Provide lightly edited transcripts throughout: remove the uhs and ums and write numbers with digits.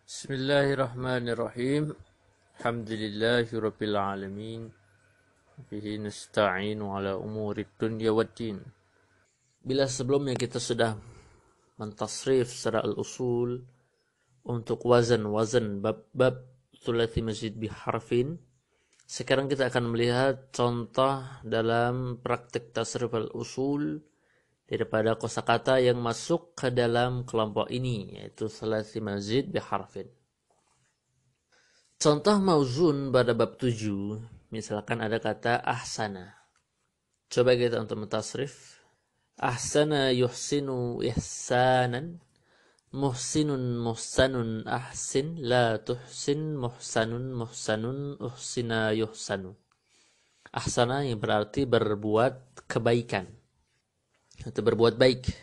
Bismillahirrahmanirrahim. Alhamdulillahirabbil alamin. Bihi nasta'inu ala umurid dunya waddin. Bila sebelumnya kita sudah mentasrif secara al-usul untuk wazan-wazan bab-bab thulathi mazid biharfin, sekarang kita akan melihat contoh dalam praktik tasrif al-usul daripada kosakata yang masuk ke dalam kelompok ini, yaitu thulathi mazid biharfin. Contoh mauzun pada bab 7, misalkan ada kata ahsana. Coba kita untuk mentasrif. Ahsana yuhsinu ihsanan, muhsinun muhsanun ahsin, la tuhsin muhsanun muhsanun uhsina yuhsanu. Ahsana yang berarti berbuat kebaikan atau berbuat baik.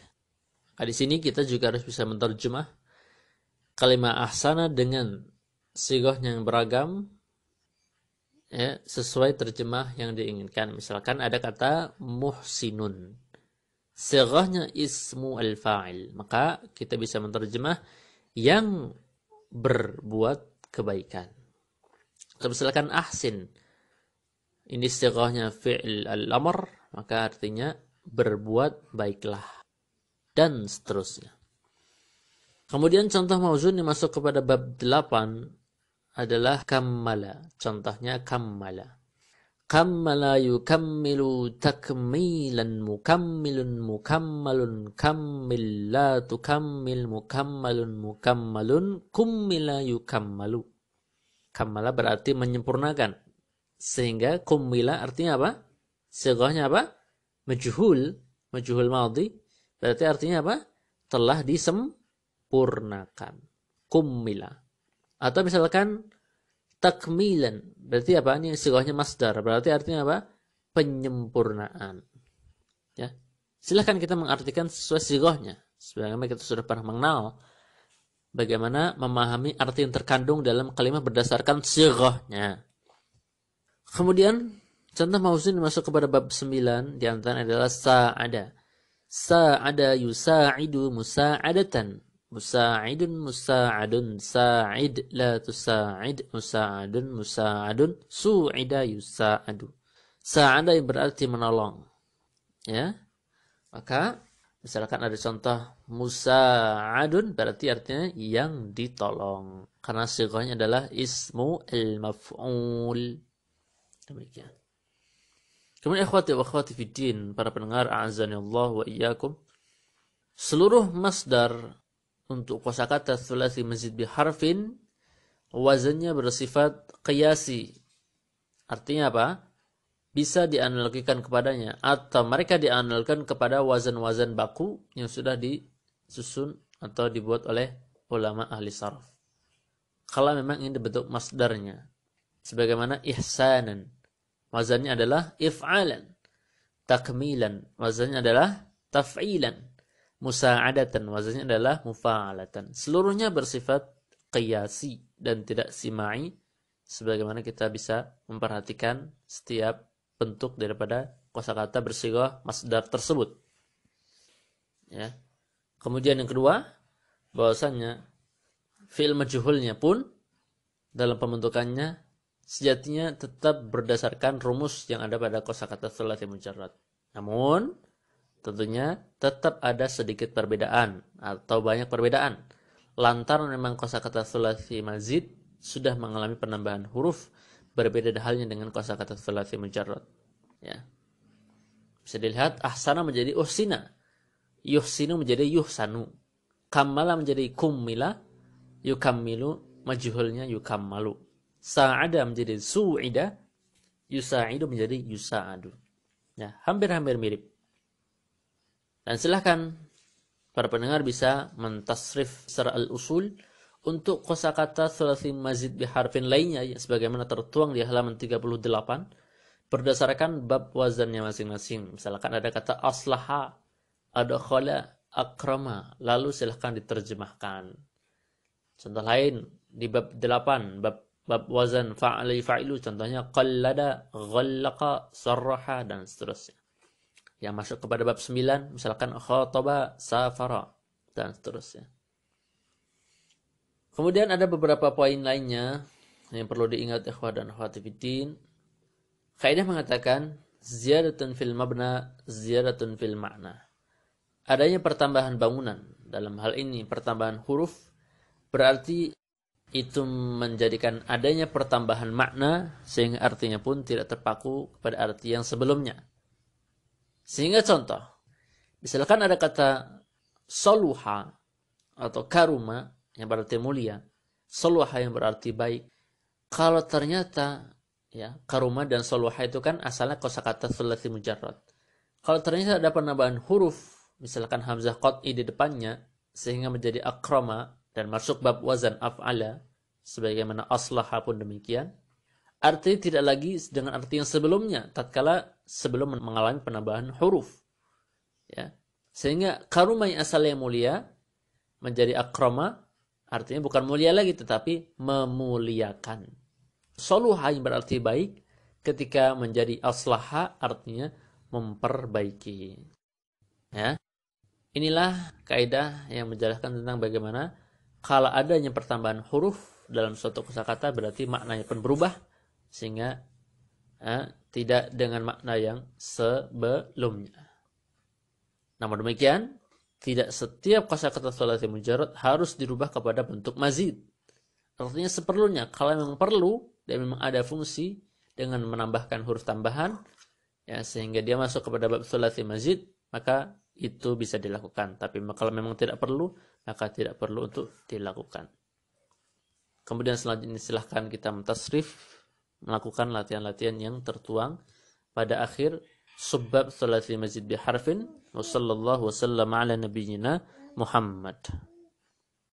Di sini kita juga harus bisa menterjemah kalimat ahsana dengan sighahnya yang beragam, ya, sesuai terjemah yang diinginkan. Misalkan ada kata muhsinun, sighahnya ismu al-fa'il, maka kita bisa menterjemah yang berbuat kebaikan. Atau misalkan ahsin, ini sighahnya fi'il al-amr, maka artinya berbuat baiklah, dan seterusnya. Kemudian contoh mauzun yang masuk kepada bab 8 adalah kammala. Contohnya kammala. Kammala yukammilu takmilan mukammilun mukammalun kammil la tukammil mukammalun mukammalun kummila yukammalu. Kammala berarti menyempurnakan. Sehingga kummila artinya apa? Sighahnya apa? Majhul. Majhul madhi. Berarti artinya apa? Telah disempurnakan. Kummila. Atau misalkan takmilan, berarti apa? Ini sighahnya masdar, berarti artinya apa? Penyempurnaan. Ya. Silahkan kita mengartikan sesuai sighahnya. Sebagaimana kita sudah pernah mengenal bagaimana memahami arti yang terkandung dalam kalimat berdasarkan sighahnya. Kemudian contoh mauzun masuk kepada bab 9 di antaranya adalah sa'ada. Sa'ada yusa'idu musa'adatan. Musa'idun musa'adun sa'id la tusa'id musa'adun musa'adun su'ida yusa'adu. Sa'ada yang berarti menolong. Ya. Maka misalkan ada contoh musa'adun berarti artinya yang ditolong. Karena sighahnya adalah ismu al-maf'ul. Demikian. Kemudian ikhwati wa akhwati fiddin, para pendengar a'azani Allah wa iyyakum. Seluruh masdar untuk kosakata thulathi mazid biharfin wazannya bersifat qiyasi. Artinya apa? Bisa dianalogikan kepadanya atau mereka dianalogikan kepada wazan-wazan baku yang sudah disusun atau dibuat oleh ulama ahli sarf. Kalau memang ini bentuk masdarnya. Sebagaimana ihsanan, wazannya adalah if'alan. Takmilan, wazannya adalah taf'ilan. Musa'adatan, wazannya adalah mufa'alatan. Seluruhnya bersifat qiyasi dan tidak simai, sebagaimana kita bisa memperhatikan setiap bentuk daripada kosakata bersighah masdar tersebut. Ya. Kemudian yang kedua, bahwasannya fi'il majhulnya pun dalam pembentukannya sejatinya tetap berdasarkan rumus yang ada pada kosakata thulathi mujarrad. Namun tentunya tetap ada sedikit perbedaan atau banyak perbedaan. Lantaran memang kosakata thulathi mazid sudah mengalami penambahan huruf, berbeda halnya dengan kosakata thulathi mujarrad. Ya. Bisa dilihat ahsana menjadi uhsina, yuhsinu menjadi yuhsanu, kammala menjadi kummila, yukammilu majhulnya yukammalu. Sa'ada menjadi su'ida, yusa'idu menjadi yusa'adu. Ya, hampir-hampir mirip. Dan silahkan para pendengar bisa mentasrif secara al-usul untuk kosakata thulathi mazid biharfin lainnya sebagaimana tertuang di halaman 38 berdasarkan bab wazannya masing-masing. Misalkan ada kata aslaha, adkhala, akrama, lalu silahkan diterjemahkan. Contoh lain di bab 8, bab wazan fa'ali fa'ilu, contohnya qallada, ghallaqa, sarraha, dan seterusnya. Yang masuk kepada bab 9, misalkan khataba, safara, dan seterusnya. Kemudian ada beberapa poin lainnya yang perlu diingat ikhwah dan akhwati fiddin. Kaidah mengatakan ziyadatun fil mabna, ziyadatun fil ma'na. Adanya pertambahan bangunan, dalam hal ini pertambahan huruf, berarti itu menjadikan adanya pertambahan makna sehingga artinya pun tidak terpaku pada arti yang sebelumnya. Sehingga contoh, misalkan ada kata soluha atau karuma yang berarti mulia, soluha yang berarti baik. Kalau ternyata ya karuma dan soluha itu kan asalnya kosakata sulasi mujarrad. Kalau ternyata ada penambahan huruf, misalkan hamzah qat'i di depannya sehingga menjadi akrama dan masuk bab wazan af'ala, sebagaimana aslaha pun demikian, arti tidak lagi dengan arti yang sebelumnya tatkala sebelum mengalami penambahan huruf, ya. Sehingga karuma yang asalnya mulia menjadi akrama, artinya bukan mulia lagi tetapi memuliakan. Soluha yang berarti baik ketika menjadi aslaha artinya memperbaiki, ya. Inilah kaidah yang menjelaskan tentang bagaimana kalau adanya pertambahan huruf dalam suatu kosakata berarti maknanya pun berubah sehingga tidak dengan makna yang sebelumnya. Namun demikian, tidak setiap kosakata sulasi mujarrad harus dirubah kepada bentuk mazid. Artinya seperlunya. Kalau memang perlu dan memang ada fungsi dengan menambahkan huruf tambahan, ya sehingga dia masuk kepada bab sulasi mazid, maka itu bisa dilakukan. Tapi kalau memang tidak perlu, maka tidak perlu untuk dilakukan. Kemudian selanjutnya silahkan kita mentasrif, melakukan latihan-latihan yang tertuang pada akhir subbab sulasi mazid biharfin. Wassallallahu wasallam ala nabiyyina Muhammad.